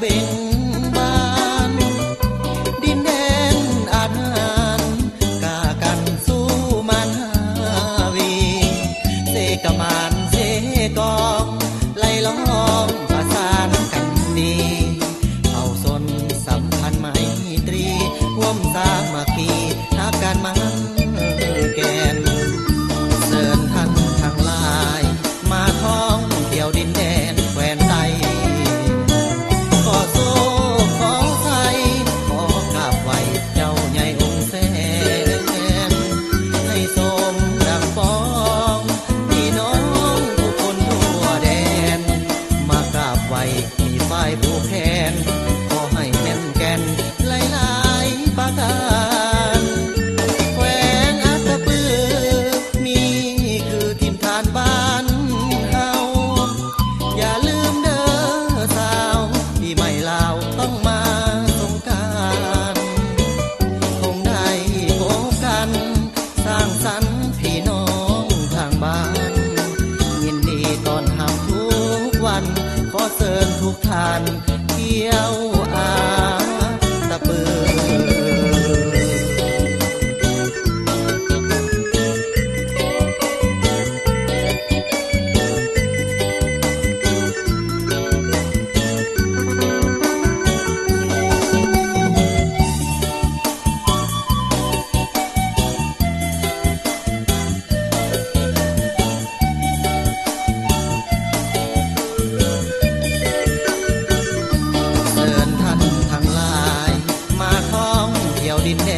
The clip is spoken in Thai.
เป็นบ้านดินแดนอาถรรพ์กากันสู้มันหาวีเสกมานเสกองไล่ล้อมประสานกันดีเอาสนสัมพันธ์ไมตรีร่วมสามัคคีหากันมันแกนเชิญท่านทั้งหลายมาท่องเที่ยวดินแดนแคว้นไทยขอโซ่ขอไทยขอกราบไหวเจ้าใหญ่องค์แสนให้สมดังฟ้องพี่น้องทุกคนทั่วแดนมากราบไหวมีฝ่ายผู้แทนขอให้แน่นแก่นหลายๆประการแขวงอัตตปือนี่คือถิ่นฐานบ้านเฮาอย่าลืมเด้อสาวที่ไม่ลาวต้องมาสงกรานต์คงได้พบกันสร้างสรรค์พี่น้องทางบ้านยินดีต้อนรับทุกวันขอเชิญทุกท่านเที่ยวอาตะปือ เชิญท่านทั้งหลายมาท่องเที่ยวดินแด